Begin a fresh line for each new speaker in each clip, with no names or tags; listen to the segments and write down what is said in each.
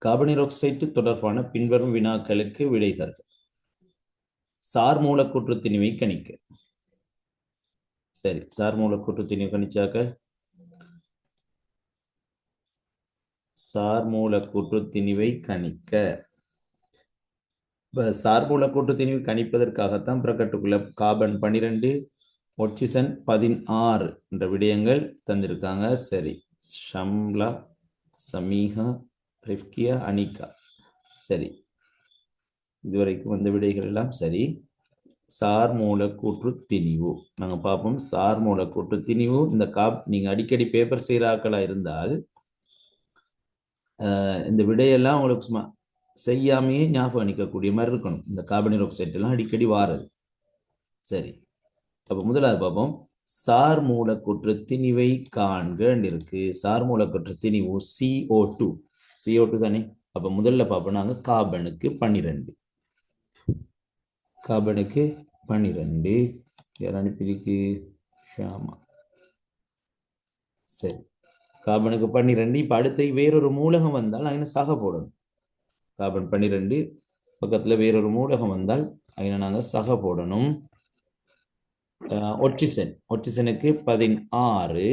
கார்பனீராக்சைடு தொடர்பான பின்வரும் வினாக்களுக்கு விடை தருக. சார் மூலக்கூற்று திணிவை கணிக்க. சரி, சார் மூலக்கூற்று திணிவு கணிச்சாக்க சார் மூலக்கூற்று திணிவை கணிக்க சார் மூலக்கூற்று திணிவு கணிப்பதற்காகத்தான் பிரக்கட்டுக்குள்ள கார்பன் 12 ஆக்சிஜன் 16 என்ற விடயங்கள் தந்திருக்காங்க. சரி, ஷம்லா, சமீஹா, ரிஃப்கியா, அனிகா. சரி, இதுவரைக்கும் வந்த விடைகள் எல்லாம் சரி. சார் மூலக்கூற்று திணிவு நாங்க பார்ப்போம். சார் மூலக்கூற்று திணிவு இந்த நீங்க அடிக்கடி பேப்பர் செய்யறாக்களா இருந்தால் இந்த விடையெல்லாம் உங்களுக்கு சும்மா செய்யாமையே ஞாபகம் நிற்கக்கூடிய மாதிரி இருக்கணும். இந்த கார்பனீராக்சைடு எல்லாம் அடிக்கடி வாரது. சரி, அப்ப முதலாவது பார்ப்போம். சார் மூலக்கூற்று திணிவை காண்க இருக்கு. சார் மூலக்கூற்று திணிவு CO2 தானே. அப்ப முதல்ல பார்ப்போம் நாங்க கார்பனுக்கு 12. கார்பனுக்கு 12 யார் அனுப்பியிருக்கு? ஷாமா. சரி, கார்பனுக்கு 12. இப்ப அடுத்து வேறொரு மூலகம் வந்தால் அங்கே சக போடணும். கார்பன் 12 பக்கத்துல வேறொரு மூலகம் வந்தால் அங்கே நாங்க சக போடணும். ஒட்சிசனுக்கு 16.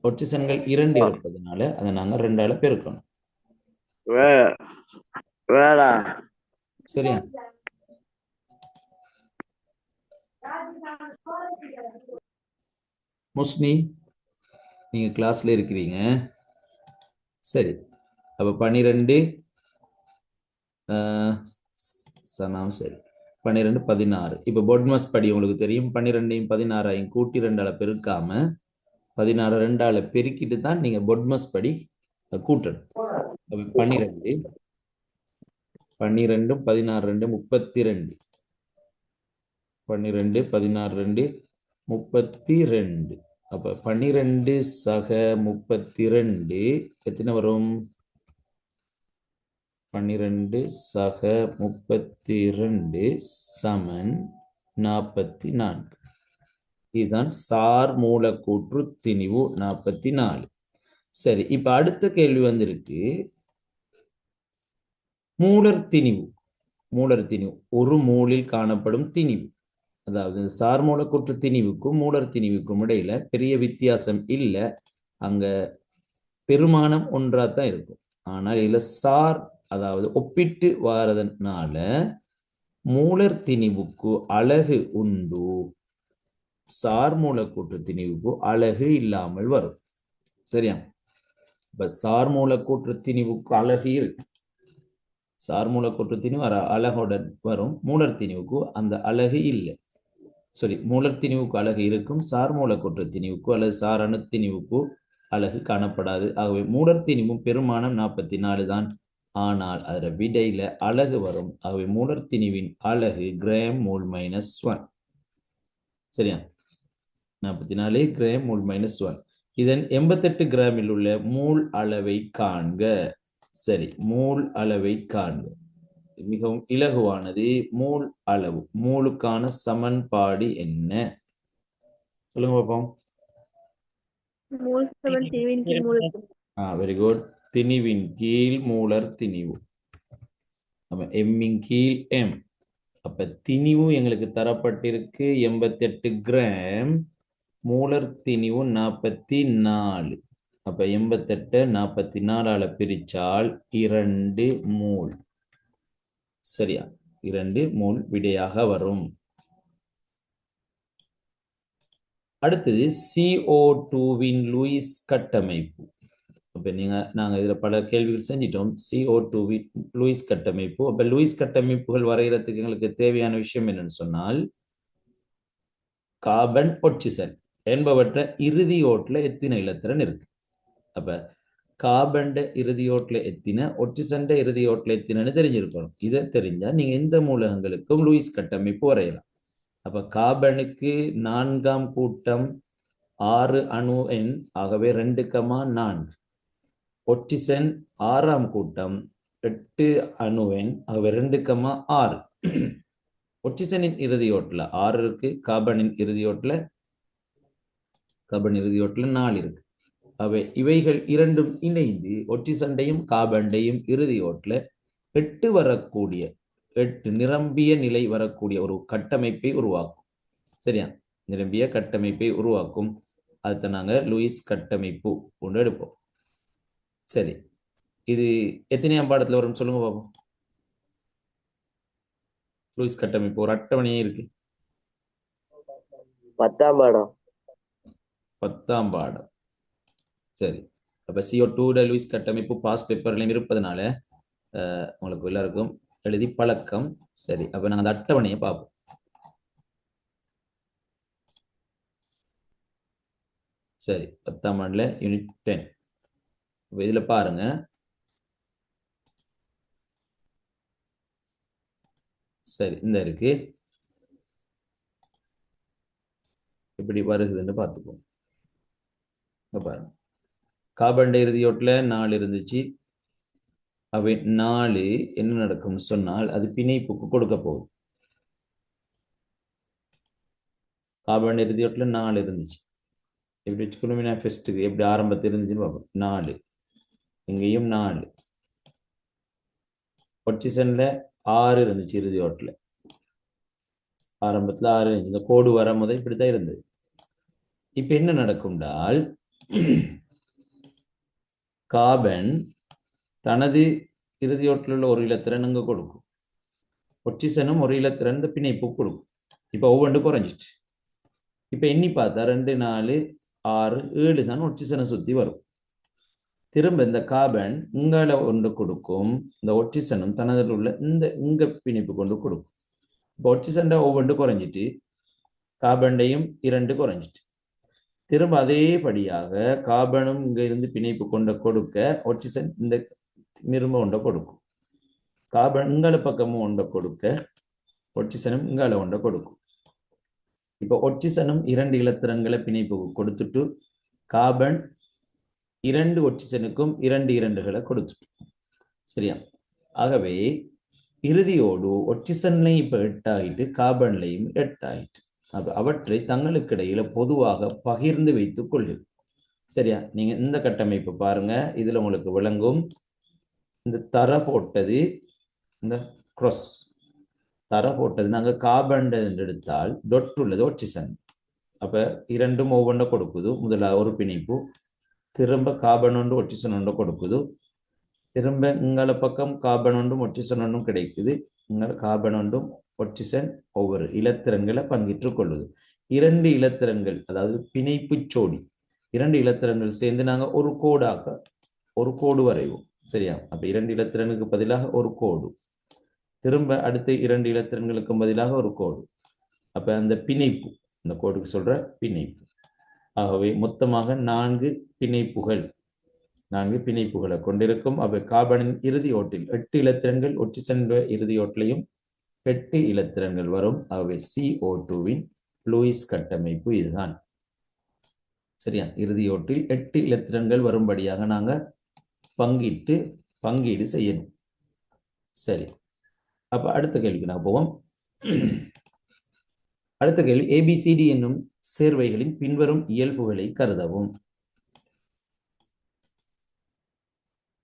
ஒட்சிசன்கள் 2 இருப்பதனால அதை நாங்க 2ஆல பெருக்கணும். சரியா? முஸ்னி, நீங்க கிளாஸ்ல இருக்கிறீங்க. சரி, அப்ப 12 சனாம். சரி, 12 16. இப்ப பொட்மஸ் படி உங்களுக்கு தெரியும். 12ஐயும் 16ஐயும் கூட்டி 2ஆல பெருக்காம 16 2ஆல பெருக்கிட்டு தான் நீங்க பொட்மஸ் படி கூட்டணும். 12 12 16 2 32. 12 16 2 32. அப்ப 12 சக 32 எத்தனை வரும்? 12 சக 32 சமன் 44. இதுதான் சார் மூலக்கூற்று திணிவு 44. சரி, இப்ப அடுத்த கேள்வி வந்திருக்கு. மூலர் திணிவு. மூலர் திணிவு ஒரு மூலில் காணப்படும் திணிவு. அதாவது சார் மூலக்கூற்று திணிவுக்கும் மூலர் திணிவுக்கும் இடையில பெரிய வித்தியாசம் இல்லை. அங்க பெருமானம் ஒன்றாத்தான் இருக்கும். ஆனால் இதுல சார் அதாவது ஒப்பிட்டு வாரதுனால மூலர் திணிவுக்கு அலகு உண்டு, சார் மூலக்கூற்று திணிவுக்கு அலகு இல்லாமல் வரும். சரியா? இப்ப சார் மூலக்கூற்று திணிவுக்கு அலகு இருக்கு. சார் மூலக்கூற்று திணிவு அலகுடன் வரும். மூலர் திணிவுக்கு அந்த அலகு இல்லை. சரி, மூலர் திணிவுக்கு அலகு இருக்கும். சார் மூலக்கூற்று திணிவுக்கு அல்லது சார் அணு திணிவுக்கு அலகு காணப்படாது. ஆகவே மூலர் திணிவும் பெருமானம் 44 தான். ஆனால் அதுல விடையில அலகு வரும். ஆகவே மூலர் திணிவின் அலகு கிராம் மோல் -1. சரியா? 44 கிராம் மோல் -1. இதன் 88 கிராமில் உள்ள மூல் அளவை காண்க. சரி, மூல் அளவை காண்க. மிகவும் இலகுவானது. மூல் அளவு. மூலுக்கான சமன்பாடு என்ன? சொல்லுங்க பாப்போம். Very good. திணிவின் கீழ் மூலர் திணிவு. எம்மின் கீழ் எம். அப்ப திணிவு எங்களுக்கு தரப்பட்டிருக்கு 88 கிராம். மூலர் திணிவு 44. அப்ப 88 44ஆல பிரிச்சால் 2 மூல். சரியா? 2 மூல் விடையாக வரும். அடுத்தது CO2வின் லூயிஸ் கட்டமைப்பு. அப்ப நாங்க இதுல பல கேள்விகள் செஞ்சிட்டோம். CO2வின் லூயிஸ் கட்டமைப்பு. அப்ப லூயிஸ் கட்டமைப்புகள் வரைகிறதுக்கு எங்களுக்கு தேவையான விஷயம் என்னன்னு சொன்னால் கார்பன் ஆக்சிஜன் என்பவற்றை இறுதி ஓட்டுல எத்தனை இலத்திரன் இருக்கு. அப்ப கார்பன் இறுதி ஓட்டுல எத்தின, ஆக்சிஜன் இறுதி ஓட்டுல எத்தினு தெரிஞ்சிருக்கணும். இதை தெரிஞ்சா நீங்க எந்த மூலகங்களுக்கும் லூயிஸ் கட்டமைப்பு வரையலாம். அப்ப கார்பனுக்கு 4ஆம் கூட்டம் 6 அணு எண், ஆகவே 2,4. ஆக்சிஜன் 6ஆம் கூட்டம் 8 அணு எண், ஆகவே 2,6. ஆக்சிஜனின் இறுதி ஓட்டுல 6 இருக்கு. கார்பனின் இறுதி ஓட்டுல 4 இருக்கு. அவை இவைகள் இரண்டும் இணைந்து ஒட்சிசண்டையும் கார்பன்டையும் இறுதி ஓட்டில் 8 வரக்கூடிய 8 நிரம்பிய நிலை வரக்கூடிய ஒரு கட்டமைப்பை உருவாக்கும். சரியா? நிரம்பிய கட்டமைப்பை உருவாக்கும். அதை நாங்கள் லூயிஸ் கட்டமைப்பு ஒன்று எடுப்போம். சரி, இது எத்தனையாம் பாடத்தில் வரும் சொல்லுங்க பாப்போம். லூயிஸ் கட்டமைப்பு ஒரு அட்டவணையே இருக்கு.
10ஆம் பாடம்.
10ஆம் பாடம். சரி, அப்ப CO2 லூயிஸ் கட்டமைப்பு பாஸ் பேப்பர்லையும் இருப்பதனால உங்களுக்கு எல்லாருக்கும் எழுதி பழக்கம். சரி, அப்ப நாங்கள் அந்த அட்டவணையை பார்ப்போம். சரி, 10ஆம் ஆண்டுல யூனிட் 10. இதுல பாருங்க, சரி இந்த இருக்கு, இப்படி வருகுதுன்னு பார்த்துப்போம். பாருங்க, கார்பன் இறுதியோட்டில் 4 இருந்துச்சு. அவை 4 என்ன நடக்கும்னு சொன்னால் அது பிணைப்புக்கு கொடுக்க போகுது. கார்பன் இறுதியோட்டில் 4 இருந்துச்சு. எப்படி வச்சுக்கணும்னா ஃபர்ஸ்ட்டுக்கு எப்படி ஆரம்பத்தில் இருந்துச்சுன்னு பார்ப்போம். 4 இங்கேயும் 4. ஒட்சிசன்ல 6 இருந்துச்சு இறுதியோட்டில். ஆரம்பத்தில் 6 இருந்துச்சு. இந்த கோடு வரும் போது இப்படித்தான் இருந்தது. இப்ப என்ன நடக்கும்டால் கார்பன் தனது இறுதியோட்டில் உள்ள ஒரு இலத்திரன் அங்க கொடுக்கும். ஒட்சிசனும் ஒரு இலத்திரன் இந்த பிணைப்பு கொடுக்கும். இப்ப ஒவ்வொன்று குறைஞ்சிட்டு. இப்ப எண்ணி பார்த்தா 2 4 6 7 தான் ஒட்சிசனை சுத்தி வரும். திரும்ப இந்த கார்பன் இங்கால ஒன்று கொடுக்கும். இந்த ஒட்சிசனும் தனதில் உள்ள இங்க பிணைப்பு கொண்டு கொடுக்கும். இப்போ ஒட்சிசன் ஒவ்வொன்று குறைஞ்சிட்டு கார்பன்டையும் 2 குறைஞ்சிட்டு. திரும்ப அதேபடியாக கார்பனும் இங்க இருந்து பிணைப்பு கொண்ட கொடுக்க ஒட்சிசன் இந்த நிரும்ப ஒன்றை கொடுக்கும். கார்பன் இங்கால பக்கமும் ஒன்றை கொடுக்க ஒட்சிசனும் இங்கால ஒன்றை கொடுக்கும். இப்போ ஒட்சிசனும் 2 இலத்திரன்களை பிணைப்பு கொடுத்துட்டு கார்பன் 2 ஒட்சிசனுக்கும் 2 2களை கொடுத்துட்டு. சரியா? ஆகவே இறுதியோடு ஒட்சிசன்லையும் இப்ப 8 ஆகிட்டு கார்பன்லையும் 8 ஆகிட்டு. அவற்றை தங்களுக்கு இடையில பொதுவாக பகிர்ந்து வைத்துக் கொள்ளும். சரியா? நீங்க இந்த கட்டமைப்பு பாருங்க, இதுல உங்களுக்கு விளங்கும். இந்த தர போட்டது, இந்த cross தர போட்டது நாங்க கார்பன் எடுத்தால் டொட் உள்ளது ஒட்சிசன். அப்ப இரண்டும் ஒவ்வொன்றை கொடுக்குது. முதல்ல ஒரு பிணைப்பு, திரும்ப கார்பன் ஒன்று ஒட்சிசன் ஒன்று கொடுக்குது. திரும்ப இங்கால பக்கம் கார்பன் ஒன்றும் ஒட்சிசன் ஒன்றும் கிடைக்குது. இங்கால கார்பன் ஒன்றும் ஒட்சிசன் ஒவ்வொரு இலத்திரன்களை பங்கிட்டுக் கொள்ளுது. 2 இலத்திரன்கள், அதாவது பிணைப்பு சோடி, 2 இலத்திரன்கள் சேர்ந்து நாங்க ஒரு கோடு வரைவோம். சரியா? அப்ப 2 இலத்திரனுக்கு பதிலாக ஒரு கோடு, திரும்ப அடுத்து 2 இலத்திரன்களுக்கும் பதிலாக ஒரு கோடு. அப்ப அந்த பிணைப்பு, இந்த கோடுக்கு சொல்ற பிணைப்பு. ஆகவே மொத்தமாக 4 பிணைப்புகளை கொண்டிருக்கும். அவை கார்பனின் இறுதி ஓட்டில் 8 இலத்திரன்கள், ஒட்சிசன் இறுதி ஓட்டிலையும் 8 இலத்திரன்கள் வரும். ஆகவே CO2வின் லூயிஸ் கட்டமைப்பு இதுதான். சரியா? இறுதியோட்டில் 8 இலத்திரன்கள் வரும்படியாக நாங்க பங்கீடு செய்யணும். சரி, அப்ப அடுத்த கேள்விக்கு நான் போவோம். அடுத்த கேள்வி, ABCD என்னும் சேர்வைகளின் பின்வரும் இயல்புகளை கருதவும்.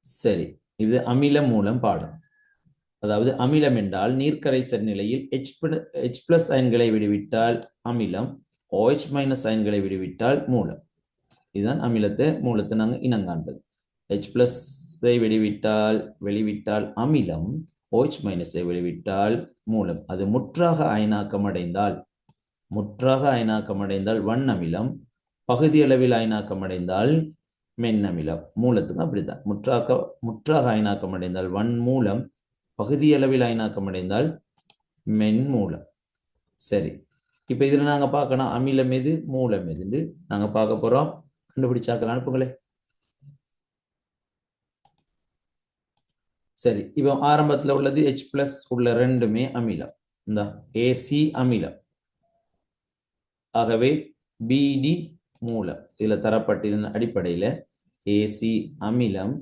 சரி, இது அமில மூலம் பாடம். அதாவது அமிலம் என்றால் நீர்க்கரைசல் நிலையில் H+ அயன்களை விடுவிட்டால் அமிலம், OH- அயன்களை விடுவிட்டால் மூலம். இதுதான் மூலத்தை நாங்கள் இனங்காண்பது. H+ வெளிவிட்டால் அமிலம், OH- வெளிவிட்டால் மூலம். அது முற்றாக அயனாக்கம் அடைந்தால் வண்ணமிலம், பகுதி அளவில் அயனாக்கம் அடைந்தால் மென்னமிலம். மூலத்துக்கு அப்படித்தான். முற்றாக அயனாக்கம் அடைந்தால் வன் மூலம், பகுதி அளவில் அயனாக்கம் அடைந்தால் மென் மூலம். சரி, இப்ப இதுல நாங்க பார்க்கணும் அமிலம் எது மூலம் எது நாங்க பார்க்க போறோம். கண்டுபிடிச்சாக்கலாம், அனுப்புங்களே. சரி, இப்போ ஆரம்பத்துல உள்ளது H+ உள்ள ரெண்டுமே அமிலம். இந்த AC அமிலம். ஆகவே BD மூலம். இதுல தரப்பட்டிருந்த அடிப்படையில AC அமிலம்,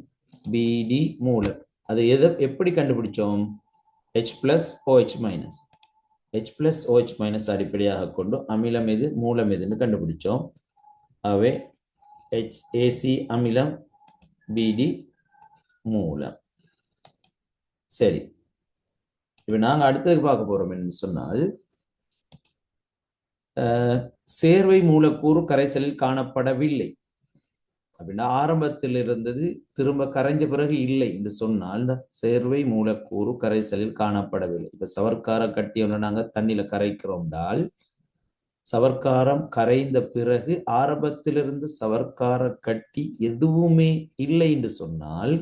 BD மூலம். அது எப்படி கண்டுபிடிச்சோம்? H+ OH-. H+ OH- அடிப்படையாக கொண்டு அமிலம் எது மூலம் எதுன்னு கண்டுபிடிச்சோம். ஆகவே HAC அமிலம், BD மூலம். சரி, இப்ப நாங்க அடுத்தது பார்க்க போறோம் என்று சொன்னால், சேர்வை மூலக்கூறு கரைசலில் காணப்படவில்லை அப்படின்னா ஆரம்பத்தில் இருந்தது, திரும்ப கரைஞ்ச பிறகு இல்லை என்று சொன்னால் இந்த சேர்வை மூலக்கூறு கரைசலில் காணப்படவில்லை. இப்ப சவர்க்கார கட்டி ஒன்று நாங்க தண்ணியில கரைக்கிறோம்னால், சவர்க்காரம் கரைந்த பிறகு ஆரம்பத்திலிருந்து சவர்க்கார கட்டி எதுவுமே இல்லை என்று சொன்னால்,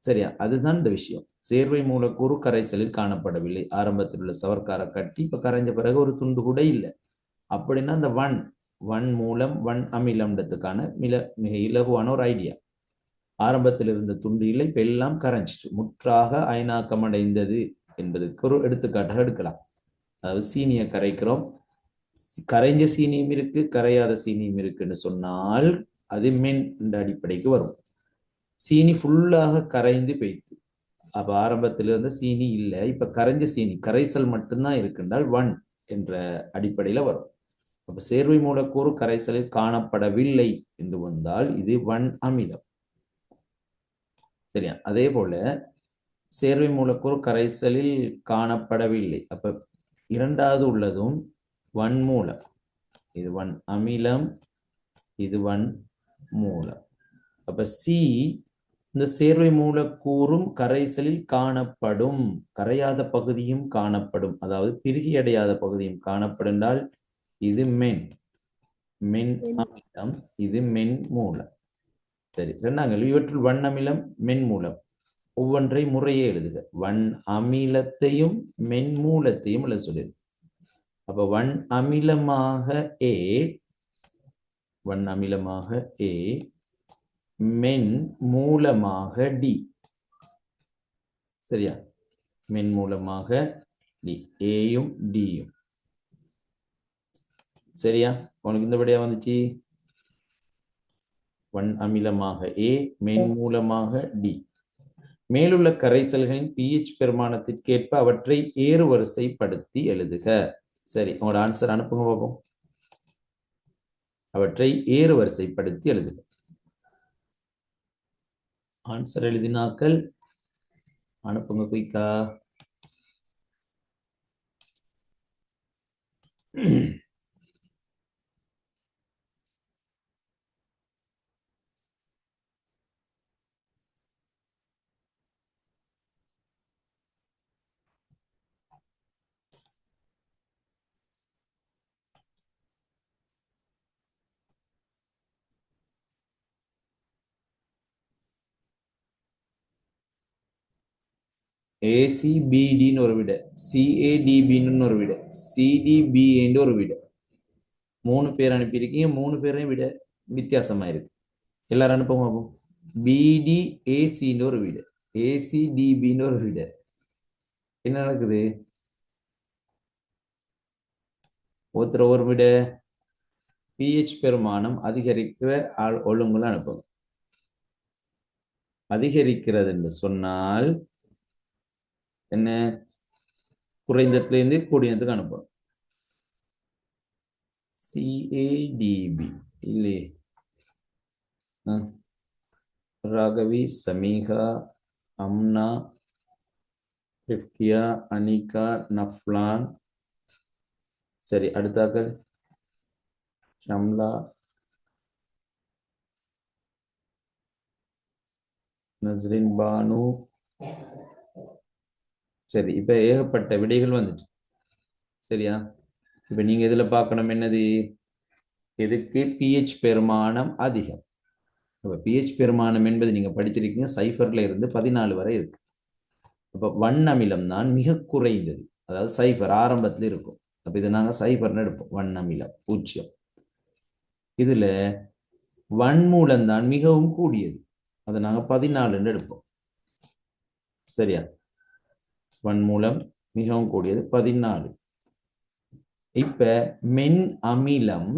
சரியா, அதுதான் இந்த விஷயம். சேர்வை மூலக்கூறு கரைசலில் காணப்படவில்லை, ஆரம்பத்தில் உள்ள சவர்க்கார கட்டி இப்ப கரைஞ்ச பிறகு ஒரு துண்டு கூட இல்லை அப்படின்னா அந்த வன் மூலம் வன் அமிலம்ன்றதுக்கான மிக இலகுவான ஒரு ஐடியா. ஆரம்பத்தில் இருந்த துண்டு இல்லை, இப்ப எல்லாம் கரைஞ்சிட்டு முற்றாக அயனாக்கம் அடைந்தது என்பதுக்கு ஒரு எடுத்துக்காட்டாக எடுக்கலாம். அதாவது சீனியை கரைக்கிறோம், கரைஞ்ச சீனியும் இருக்கு கரையாத சீனியும் இருக்குன்னு சொன்னால் அது மென் என்ற அடிப்படைக்கு வரும். சீனி ஃபுல்லாக கரைந்து போய்த்து, அப்ப ஆரம்பத்தில் இருந்த சீனி இல்லை, இப்ப கரைஞ்ச சீனி கரைசல் மட்டும்தான் இருக்குன்றால் வன் என்ற அடிப்படையில வரும். அப்ப சேர்வை மூலக்கூறு கரைசலில் காணப்படவில்லை என்று வந்தால் இது வன் அமிலம். சரியா, அதே போல சேர்வை மூலக்கூறு கரைசலில் காணப்படவில்லை, அப்ப இரண்டாவது உள்ளதும் வன் மூலம். இது வன் அமிலம், இது வன் மூலம். அப்ப சி இந்த சேர்வை மூலக்கூறும் கரைசலில் காணப்படும், கரையாத பகுதியும் காணப்படும், அதாவது பிரிகி அடையாத பகுதியும் காணப்படும். இது மென் அமிலம், இது மென் மூலம். சரி, இரண்டாங்கள் இவற்றுள் வன் அமிலம் மென் மூலம் ஒவ்வொன்றை முறையே எழுதுக. வன் அமிலத்தையும் மென் மூலத்தையும் எழுத சொல்லிடு. அப்ப வன் அமிலமாக ஏ, வன் அமிலமாக ஏ, மென் மூலமாக டி. சரியா, மென் மூலமாக டி, ஏயும் டியும். சரியா, உனக்கு இந்த விடையா வந்துச்சு. வன் அமிலமாக ஏ, மென் மூலமாக டி. மேலுள்ள கரைசல்களின் pH பெருமானத்திற்கேற்ப அவற்றை ஏறு வரிசைப்படுத்தி எழுதுக. சரி, உங்களோட ஆன்சர் அனுப்புங்க பார்ப்போம். அவற்றை ஏறு வரிசைப்படுத்தி எழுதுக. ஆன்சர் எழுதினாக்கள் அனுப்புங்க குயிக்கா. ACBDன்னு ஒரு விட, CADBன்னு ஒரு விட, CDBன்னு ஒரு விட. 3 பேர் அனுப்பியிருக்கீங்க, 3 பேரையும் விட வித்தியாசமா இருக்கு. எல்லாரும் அனுப்புவோம். BDACன்னு ஒரு விட, ACDBன்னு ஒரு விட. என்ன நடக்குது? ஒருத்தர் விட pH பெருமானம் அதிகரிக்கிற ஒழுங்குல அனுப்புங்க. அதிகரிக்கிறது என்று சொன்னால் என்ன? குறைந்தத்திலிருந்து கூடியதுக்கு அனுப்பணும். CADB இல்லையே. ராகவி, சமீகா, அம்னா, ரிஃப்கியா, அனிகா, நஃப்லான். சரி, அடுத்தாக்கள் ஷம்லா, நஸ்ரின் பானு. சரி, இப்ப ஏகப்பட்ட விடைகள் வந்துச்சு. சரியா, இப்ப நீங்க இதுல பார்க்கணும் என்னது? எதுக்கு pH பெருமானம் அதிகம். அப்ப pH பெருமானம் என்பது நீங்க படிச்சிருக்கீங்க, சைஃபர்ல இருந்து 14 வரை இருக்கு. அப்ப வன் அமிலம் தான் மிக குறைந்தது, அதாவது சைஃபர் ஆரம்பத்தில் இருக்கும். அப்ப இதை நாங்க சைஃபர்னு எடுப்போம், வன் அமிலம் 0. இதுல வன்மூலம் தான் மிகவும் கூடியது, அதை நாங்க 14 எடுப்போம். சரியா, வன்மூலம் மிகவும் கூடியது 14. இப்ப மென் அமிலம்,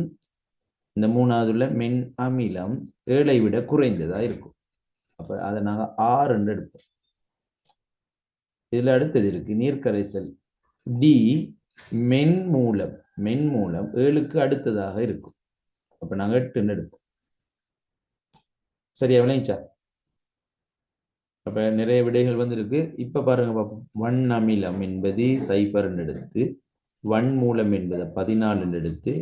இந்த மூணாவதுல மென் அமிலம் 7ஐ விட குறைந்ததா இருக்கும். அப்ப அதை நாங்க 6 எடுப்போம். இதுல அடுத்தது இருக்கு நீர்க்கரைசல் டி, மென் மூலம் 7க்கு அடுத்ததாக இருக்கும். அப்ப நாங்க 8 எடுப்போம். சரியா விளைச்சா? அப்ப நிறைய விடைகள் வந்திருக்கு. இப்ப பாருங்க பார்ப்போம். வன் அமிலம் என்பது 0 எடுத்து, வன் மூலம் என்பது 14 எடுத்து,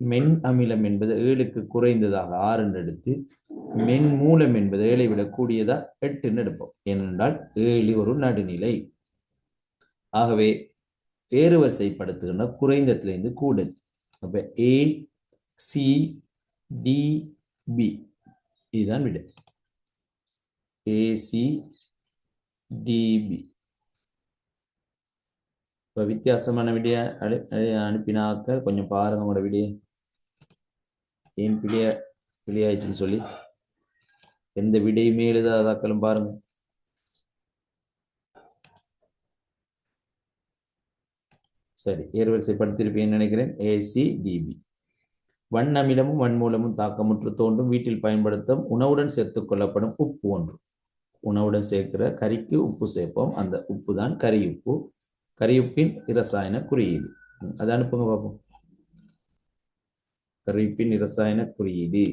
மென் அமிலம் என்பது 7க்கு குறைந்ததாக 6 எடுத்து, மென் மூலம் என்பது 7ஐ விட கூடியதா 8 எடுப்போம். ஏனென்றால் 7 ஒரு நடுநிலை. ஆகவே ஏறுவரிசைப்படுத்துகின்ற குறைந்தத்திலிருந்து கூடுது. அப்ப ஏ சி டி பி இதுதான் விடை. AC DB. இப்போ வித்தியாசமான விடைய அனுப்பினாக்க கொஞ்சம் பாருங்க உங்களோட விடைய ஏன் பிழையாயிடுச்சுன்னு சொல்லி எந்த விடையுமே எழுதாதாக்களும் பாருங்க. சரி, ஏறுவரிசைப்படுத்தியிருப்பேன்னு நினைக்கிறேன். AC DP. வன் அமிலமும் வன்மூலமும் தாக்கமுற்று தோன்றும் வீட்டில் பயன்படுத்தும் உணவுடன் சேர்த்துக் கொள்ளப்படும் உப்பு ஒன்று. உணவுடன் சேர்க்கிற கறிக்கு உப்பு சேர்ப்போம். அந்த உப்பு தான் கரி உப்பு. கரியுப்பின் இரசாயன குறியீடு அதை அனுப்புங்க பார்ப்போம். கரியுப்பின் இரசாயன குறியீடு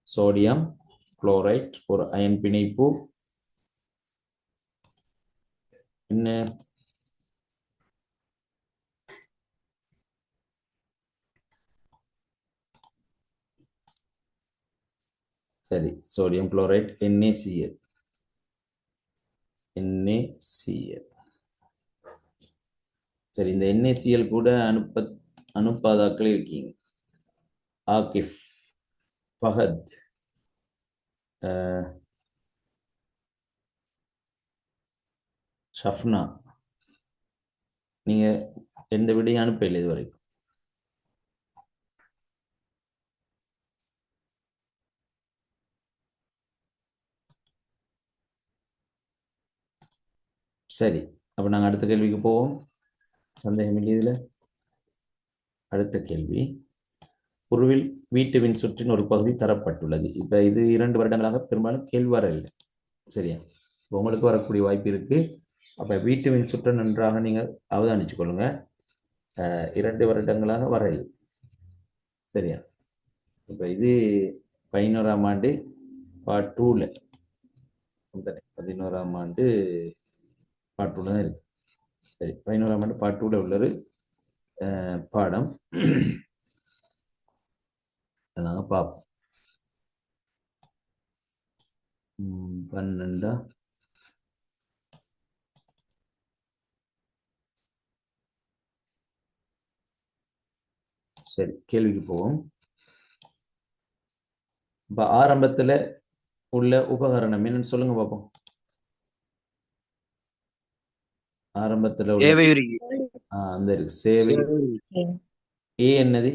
சோடியம் குளோரைட் ஒரு அயன் பிணைப்பு. என்ன? சரி, சோடியம் குளோரைட் NaCl. NaCl. சரி, இந்த NaCl கூட அனுப்பாதாக்கள் இருக்கீங்க. ஆகிஃப், ஃபஹத், ஷஃப்னா, நீங்க எந்த விடையும் அனுப்பல இது வரைக்கும். சரி, அப்ப நாங்க அடுத்த கேள்விக்கு போவோம். சந்தேகம் இல்லை இதுல. அடுத்த கேள்வி, உருவில் வீட்டுவின் சுற்றின் ஒரு பகுதி தரப்பட்டுள்ளது. இப்ப இது 2 வருடங்களாக பெரும்பாலும் கேள்வி வரவில்லை. சரியா? உங்களுக்கு வரக்கூடிய வாய்ப்பு இருக்கு. அப்ப வீட்டுவின் சுற்று நன்றாக நீங்க அவதானிச்சு கொள்ளுங்க. 2 வருடங்களாக வரவில்லை. சரியா? இப்ப இது 11ஆம் ஆண்டு பார்ட் 2ல 11ஆம் ஆண்டு பார்ட் 2ல தான் இருக்கு. சரி, 11ஆம் ஆண்டு பார்ட் 2ல உள்ளது பாடம். நாங்க பார்ப்போம். 12. சரி, கேள்விக்கு போவோம். இப்ப ஆரம்பத்துல உள்ள உபகரணம் என்னன்னு சொல்லுங்க பார்ப்போம். ஆரம்பத்துல உள்ள அந்த இருக்கு சேவை. ஏ என்னது?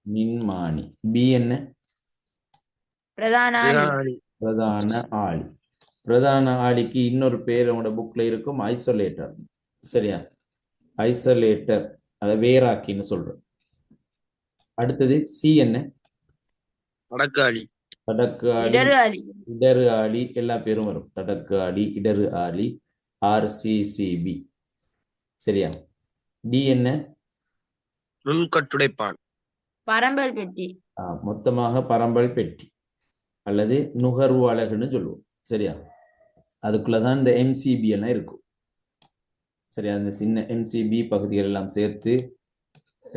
மின்மானி. பி என்ன?
பிரதான ஆளி.
பிரதான ஆளிக்கு இன்னொரு பேர் உங்களோட புக்ல இருக்கும், ஐசோலேட்டர். சரியா? ஐசோலேட்டர், அதை வேறாக்கின்னு சொல்றோம். அடுத்தது சி என்ன? தடக்கு ஆளி, இடறு ஆளி, எல்லா பேரும் வரும். தடக்கு ஆளி, இடறு ஆளி, RCCB. சரியா? டி என்ன?
நுண்கட்டுடைப்பான், பரம்பல் பெட்டி.
மொத்தமாக பரம்பல் பெட்டி அல்லது நுகர்வு அலகுன்னு சொல்லுவோம். சரியா? அதுக்குள்ளதான் இந்த MCB எல்லாம் இருக்கும். சரியா? இந்த சின்ன MCB பகுதிகள் எல்லாம் சேர்த்து,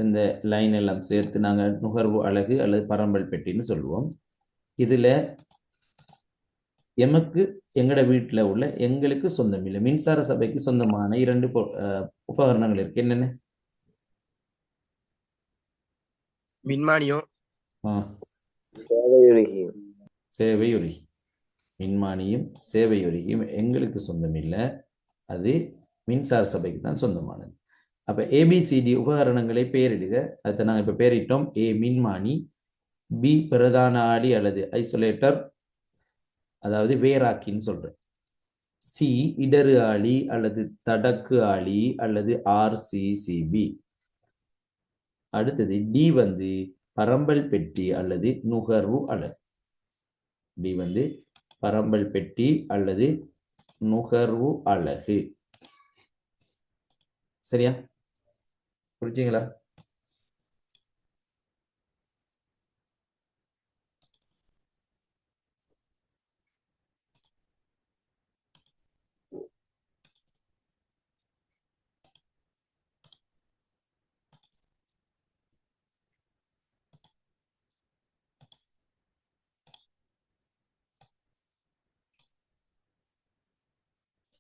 இந்த லைன் எல்லாம் சேர்த்து நாங்கள் நுகர்வு அலகு அல்லது பரம்பல் பெட்டின்னு சொல்லுவோம். இதுல எமக்கு எங்கட வீட்டுல உள்ள எங்களுக்கு சொந்தம் இல்லை, மின்சார சபைக்கு சொந்தமான 2 உபகரணங்கள் இருக்கு. என்னென்ன?
மின்மானியும்
சேவையுருகி. மின்மானியும் சேவையுருகியும் எங்களுக்கு சொந்தம் இல்லை, அது மின்சார சபைக்கு தான் சொந்தமானது. அப்ப ABCD உபகரணங்களை பெயரிடுக. அதை நாங்கள் இப்ப பெயரிட்டோம். A மின்மானி, B பிரதான ஆளி அல்லது ஐசோலேட்டர், அதாவது வேறாக்கின்னு சொல்றேன். சி இடறு ஆளி அல்லது தடக்கு ஆளி அல்லது RCCB. அடுத்தது டி வந்து பரம்பல் பெட்டி அல்லது நுகர்வு அலகு. டி வந்து பரம்பல் பெட்டி அல்லது நுகர்வு அலகு. சரியா? புரிஞ்சுங்களா?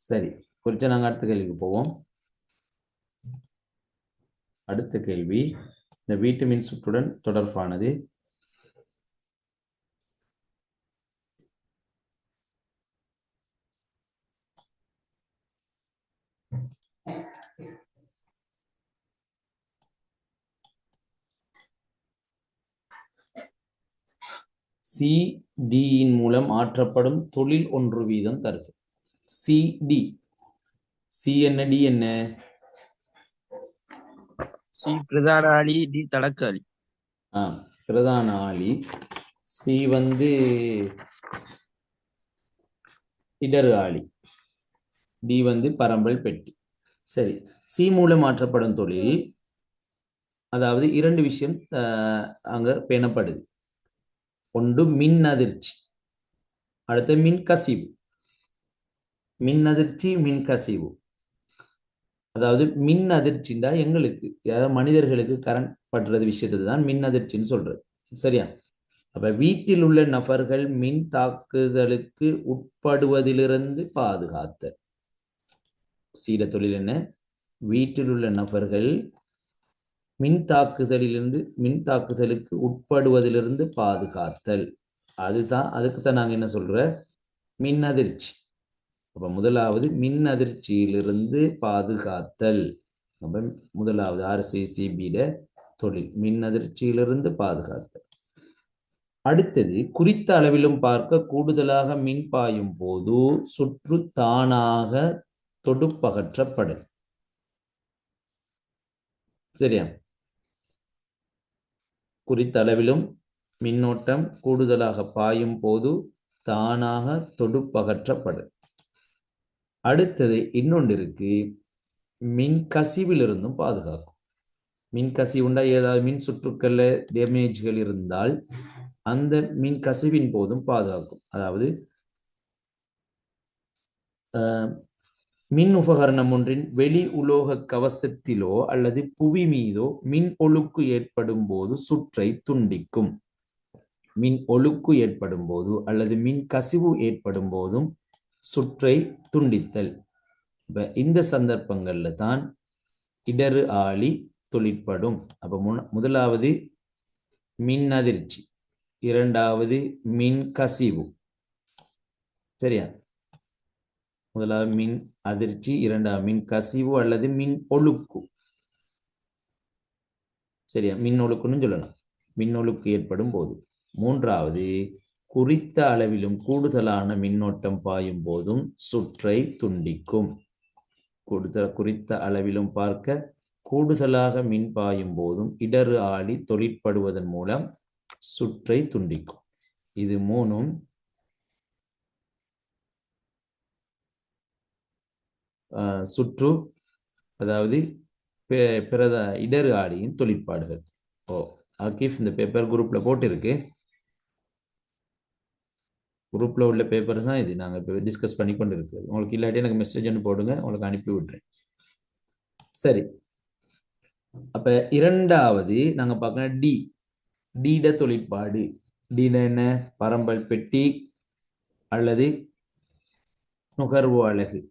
சரி, குறிச்சா நாங்கள் அடுத்த கேள்விக்கு போவோம். அடுத்த கேள்வி இந்த வீட்டு மின் சுற்றுடன் தொடர்பானது. சிடியின் மூலம் ஆற்றப்படும் தொழில் ஒன்று வீதம் தருக. சிடி, சி என்ன, டி என்ன?
சி பிரதான ஆளி, டி தடக்காளி.
பிரதான ஆளி. சி வந்து இடரு ஆளி, டி வந்து பரம்பல் பெட்டி. சரி, சி மூலம் மாற்றப்படும் தொழில், அதாவது இரண்டு விஷயம் அங்க பேணப்படுது. ஒன்று மின் அதிர்ச்சி, அடுத்த மின் கசிவு. மின் அதிர்ச்சி, மின் கசிவு. அதாவது மின் அதிர்ச்சின்னா எங்களுக்கு, மனிதர்களுக்கு கரண்ட் படுறது விஷயத்தை தான் மின் அதிர்ச்சின்னு சொல்றது. சரியா? அப்ப வீட்டில் உள்ள நபர்கள் மின் தாக்குதலுக்கு உட்படுவதிலிருந்து பாதுகாத்தல். சீர தொழில் என்ன? வீட்டில் உள்ள நபர்கள் மின் தாக்குதலுக்கு உட்படுவதிலிருந்து பாதுகாத்தல். அதுதான், அதுக்குத்தான் நாங்க என்ன சொல்ற, மின் அதிர்ச்சி. அப்ப முதலாவது மின் அதிர்ச்சியிலிருந்து பாதுகாத்தல். அப்ப முதலாவது RCCB தொழில் மின் அதிர்ச்சியிலிருந்து பாதுகாத்தல். அடுத்தது, குறித்த அளவிலும் பார்க்க கூடுதலாக மின் பாயும் போது சுற்று தானாக தொடுப்பகற்றப்படும். சரியா? குறித்த அளவிலும் மின்னோட்டம் கூடுதலாக பாயும் போது தானாக தொடுப்பகற்றப்படும். அடுத்தது இன்னொன்று இருக்கு, மின் கசிவிலிருந்தும் பாதுகாக்கும். மின் கசிவுண்டா ஏதாவது மின் சுற்றுக்கள்ல டேமேஜ்கள் இருந்தால் அந்த மின் கசிவின் போதும் பாதுகாக்கும். அதாவது மின் உபகரணம் ஒன்றின் வெளி உலோக கவசத்திலோ அல்லது புவி மீதோ மின் ஒழுக்கு ஏற்படும் போது சுற்றை துண்டிக்கும். மின் ஒழுக்கு ஏற்படும் போது அல்லது மின் கசிவு ஏற்படும் போதும் சுற்றை துண்டித்தல். இந்த சந்தர்ப்பங்கள்ல தான் இடரு ஆளி தொழிற்படும். அப்ப முதலாவது மின் அதிர்ச்சி, இரண்டாவது மின் கசிவு. சரியா? முதலாவது மின் அதிர்ச்சி, இரண்டாவது மின் கசிவு அல்லது மின் ஒழுக்கு. சரியா? மின் ஒழுக்குன்னு சொல்லலாம், மின் ஒழுக்கு ஏற்படும் போது. மூன்றாவது, குறித்த அளவிலும் கூடுதலான மின்னோட்டம் பாயும் போதும் சுற்றை துண்டிக்கும். குறித்த அளவிலும் பார்க்க கூடுதலாக மின் பாயும் போதும் இடரு ஆளி தொழிற்படுவதன் மூலம் சுற்றை துண்டிக்கும். இது மூணும் சுற்று, அதாவது இடரு ஆளியின் தொழிற்பாடுகள். ஆகிஃப் இந்த பேப்பர் குரூப்ல போட்டிருக்கு. குரூப்ல உள்ள பேப்பர் தான் இது, நாங்க இப்போ டிஸ்கஸ் பண்ணி கொண்டு இருக்கிறது. உங்களுக்கு இல்லாட்டி எனக்கு மெசேஜ் ஒன்று போடுங்க, உங்களுக்கு அனுப்பி விட்டுறேன். சரி, அப்ப இரண்டாவது நாங்க பார்க்கணும் டி. டீட தொழிற்பாடு. டீட என்ன? பரம்பல் பெட்டி அல்லது நுகர்வு அலகு.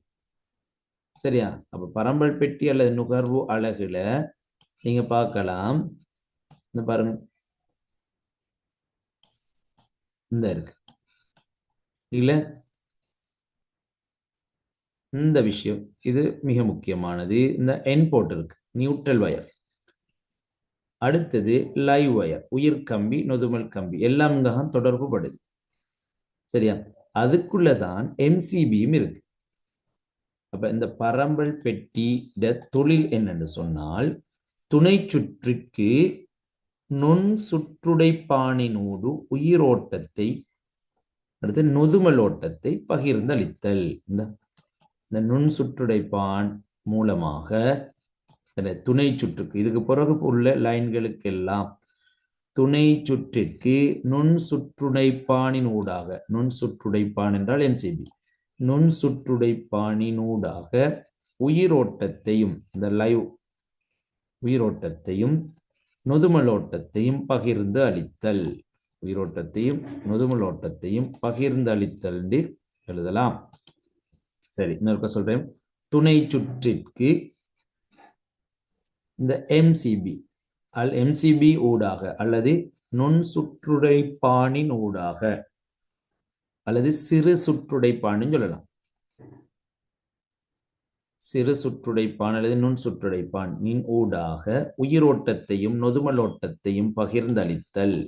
சரியா? அப்ப பரம்பல் பெட்டி அல்லது நுகர்வு அலகுல நீங்க பார்க்கலாம், இந்த பாருங்க, இந்த இருக்கு இல்ல, இந்த விஷயம் இது மிக முக்கியமானது. இந்த என் போர்ட் இருக்கு, நியூட்ரல் வயர். அடுத்தது லைவ் வயர், உயிர் கம்பி, நொதுமல் கம்பி, எல்லாம் இங்க தொடர்பு படுது. சரியா? அதுக்குள்ளதான் MCBயும் இருக்கு. அப்ப இந்த பரம்பல் பெட்டிட தொழில் என்னன்னு சொன்னால், துணை சுற்றுக்கு நுண் சுற்றுடைப்பானினூடு உயிரோட்டத்தை, அடுத்து நொதுமல் ஓட்டத்தை பகிர்ந்தளித்தல். இந்த நுண் சுற்றுடைப்பான் மூலமாக துணை சுற்றுக்கு, இதுக்கு பிறகு உள்ள லைன்களுக்கெல்லாம் துணை சுற்றிற்கு நுண் சுற்றுடைப்பானின் ஊடாக, நுண் சுற்றுடைப்பான் என்றால் MCB, நுண் சுற்றுடைப்பானினூடாக உயிரோட்டத்தையும், இந்த லைவ் உயிரோட்டத்தையும் நொதுமலோட்டத்தையும் பகிர்ந்து அளித்தல். உயிரோட்டத்தையும் நொதுமலோட்டத்தையும் பகிர்ந்து அளித்தல் என்று எழுதலாம். சரி, இன்னொருக்க சொல்றேன். துணை சுற்றிற்கு இந்த எம்சிபி எம்சிபி ஊடாக அல்லது நுண் சுற்றுடைப்பானின் ஊடாக அல்லது சிறு சுற்றுடைப்பான்னு சொல்லலாம். சிறு சுற்றுடைப்பான் அல்லது நுண் சுற்றுடைப்பான் ஊடாக உயிரோட்டத்தையும் நொதுமலோட்டத்தையும் பகிர்ந்தளித்தல்.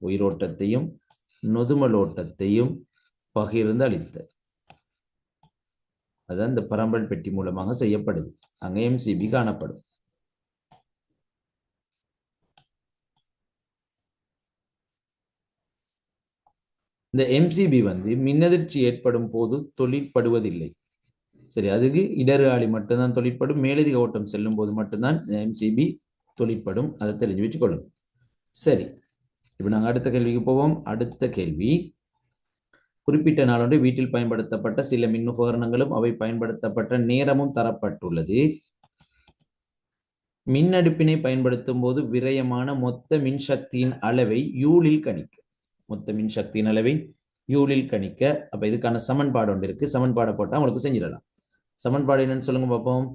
உயிரோட்டத்தையும் நொதுமலோட்டத்தையும் பகிர்ந்தளித்தல். அதான் இந்த பரம்பல் பெட்டி மூலமாக செய்யப்படுது. அங்க எம்சிபி காணப்படும். இந்த எம்சிபி மின்னதிர்ச்சி ஏற்படும் போது தொழிற்படுவதில்லை. சரி, அதுக்கு இடறு ஆளி மட்டும்தான் தொழிற்படும். மேலதிக ஓட்டம் செல்லும் போது மட்டும்தான் எம்சிபி தொழிற்படும். அதை தெரிஞ்சு வச்சுக்கொள்ளும். சரி, இப்ப நாங்கள் அடுத்த கேள்விக்கு போவோம். அடுத்த கேள்வி, குறிப்பிட்ட நாளொன்று வீட்டில் பயன்படுத்தப்பட்ட சில மின் உபகரணங்களும் அவை பயன்படுத்தப்பட்ட நேரமும் தரப்பட்டுள்ளது. மின் அடுப்பினை பயன்படுத்தும் போது விரயமான மொத்த மின்சக்தியின் அளவை யூலில் கணிக்க. மொத்த மின்சக்தியின் அளவை யூலில் கணிக்க. அப்ப இதுக்கான சமன்பாடு ஒன்று இருக்கு. சமன்பாடை போட்டா உங்களுக்கு செஞ்சிடலாம். சமன்பாடு என்னன்னு சொல்லுங்க பார்ப்போம்.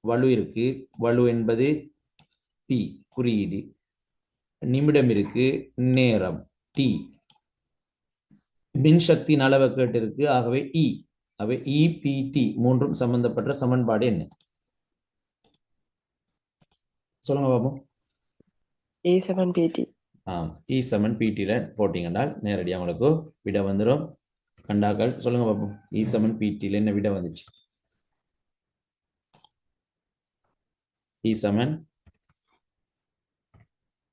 வலு இருக்கு. வலு என்பது பி குறியீடு. நிமிடம் இருக்கு. நேரம் டி. மின்சக்தியின் அளவை கேட்டு இருக்கு. ஆகவே இ. அவை இபிடி மூன்றும் சம்பந்தப்பட்ட சமன்பாடு என்ன? சொல்லுங்க பார்ப்போம்.
E7PT.
E7 பிடில போட்டீங்கன்னா நேரடியாக உங்களுக்கு விட வந்துடும். கண்டாக்கள் சொல்லுங்க பார்ப்போம். E7 பிடில என்ன விட வந்துச்சு? E7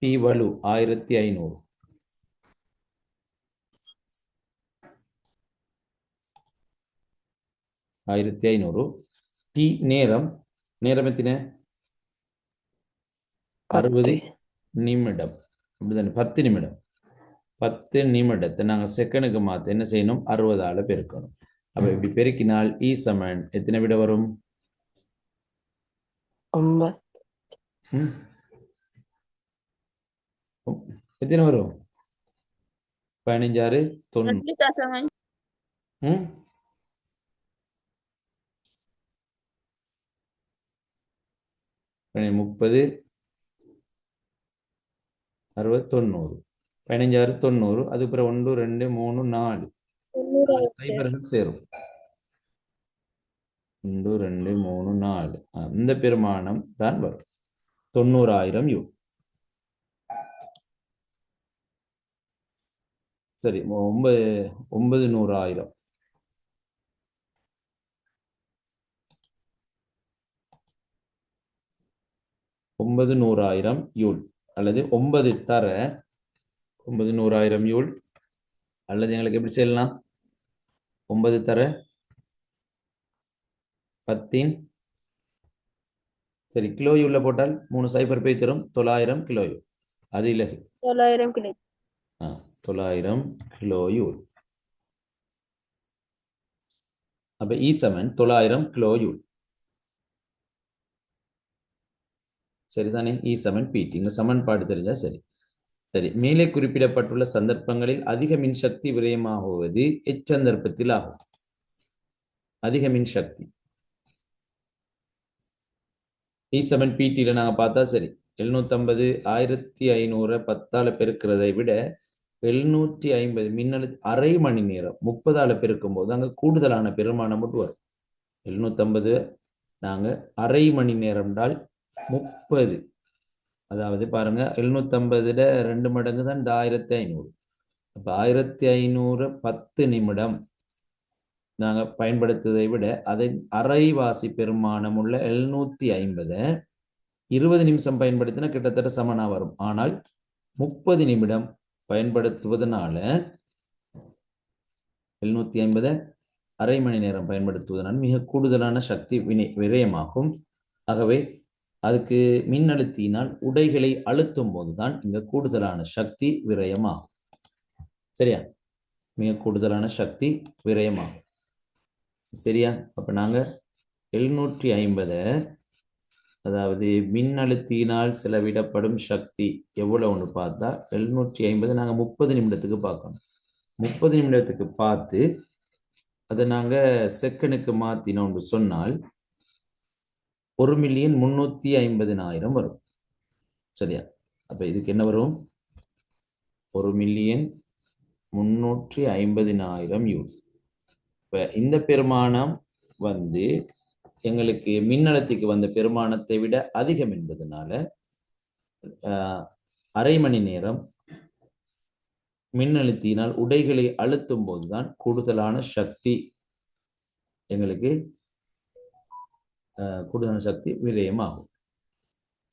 P வலு 1500. டி நேரம். நேரம் எத்தனை? 60 நிமிடம். அப்படிதானே? 10 நிமிடம். 10 நிமிடத்தை நாங்கள் செகண்டுக்கு மாற்ற என்ன செய்யணும்? 60ஆல பெருக்கணும். அப்ப இப்படி பெருக்கினால் E7 எத்தனை விட வரும்? எத்தனை வரும்? 15 90. 30 60 90. 15 90. அதுக்கப்புறம் 1 2 3 4 சைபர்கள் சேரும். 1 2 3 4. இந்த பெருமானம் தான் வரும். 90,000 யூ. சரி, 900,000. 900,000 யூல் அல்லது 9 தர 900,000 யூல் அல்லது எங்களுக்கு எப்படி செய்யலாம்? 9 தர 10 சரி கிலோ யூல்ல போட்டால் 3 சைபர் போய் தரும் 900 கிலோ யூல். அது இலகு
900 கிலோ.
900 kilo you'll. அப்ப E7 900 கிலோ யூல். சரிதானே? E7 பிடி. இந்த சமன்பாடு தெரிஞ்சா சரி. சரி, மேலே குறிப்பிடப்பட்டுள்ள சந்தர்ப்பங்களில் அதிக மின்சக்தி விரயமாகுவது எச்சந்தர்ப்பத்தில் ஆகும். அதிக மின்சக்தி E7 பிடில நாங்க பார்த்தா சரி 750 1500 10ஆல பெருக்கிறதை விட 750 மின்னழுத்த அரை மணி நேரம் 30ஆல பெருக்கும் போது அங்க கூடுதலான பெருமானம் மட்டும் வரும். 750 நாங்க அரை மணி நேரம் என்றால் 30. அதாவது பாருங்க 750 2 மடங்கு தான் 1500. அப்ப 1500 10 நிமிடம் நாங்க பயன்படுத்துவதை விட அதை அரைவாசி பெருமானம் உள்ள 750 20 நிமிஷம் பயன்படுத்தினா கிட்டத்தட்ட சமனா வரும். ஆனால் 30 நிமிடம் பயன்படுத்துவதனால 750 அரை மணி நேரம் பயன்படுத்துவதனால் மிக கூடுதலான சக்தி விரயமாகும். ஆகவே அதுக்கு மின்னழுத்தினால் உடைகளை அழுத்தும் போதுதான் இந்த கூடுதலான சக்தி விரயமாகும். சரியா? மிக கூடுதலான சக்தி விரயமாகும். சரியா? அப்ப நாங்க 750 அதாவது மின்னழுத்தினால் செலவிடப்படும் சக்தி எவ்வளவுன்னு பார்த்தா 750 நாங்க 30 நிமிடத்துக்கு பார்க்கணும். 30 நிமிடத்துக்கு பார்த்து அதை நாங்க செகண்டுக்கு மாத்தினோம்னு சொன்னால் 1,350,000 வரும். சரியா? அப்ப இதுக்கு என்ன வரும்? 1,350,000 யூனிட். இப்ப இந்த பெருமானம் வந்து எங்களுக்கு மின்னழுத்திக்கு வந்த பெருமானத்தை விட அதிகம் என்பதனால அரை மணி நேரம் மின்னழுத்தினால் உடைகளை அழுத்தும் போதுதான் கூடுதலான சக்தி எங்களுக்கு விரயமாகும்.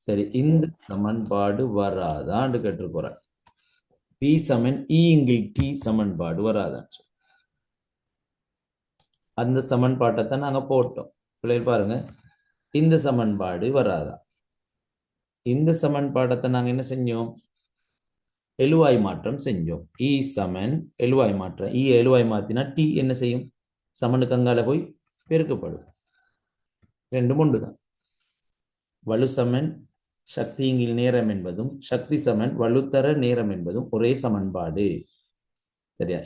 சரி, இந்த சமன்பாடு வராதான்னு கேட்டு போறேன். P சமன் E இங்கில் T சமன்பாடு வராதான். அந்த சமன்பாட்டை நாங்க போட்டோம். பிள்ளைகள் பாருங்க, இந்த சமன்பாடு வராதா? இந்த சமன்பாட்டை நாங்க என்ன செஞ்சோம்? எழுவாய் மாற்றம் செஞ்சோம். E சமன் எழுவாய் மாற்றம். E எழுவாய் மாத்தினா T என்ன செய்யும்? சமனுக்கு அங்கால போய் பெருக்கப்படும். ரெண்டும் ஒன்றுதான். வலு சமன் சக்தியிங்கில் நேரம் என்பதும் சக்தி சமன் வலுத்தர நேரம் என்பதும் ஒரே சமன்பாடு. சரியா?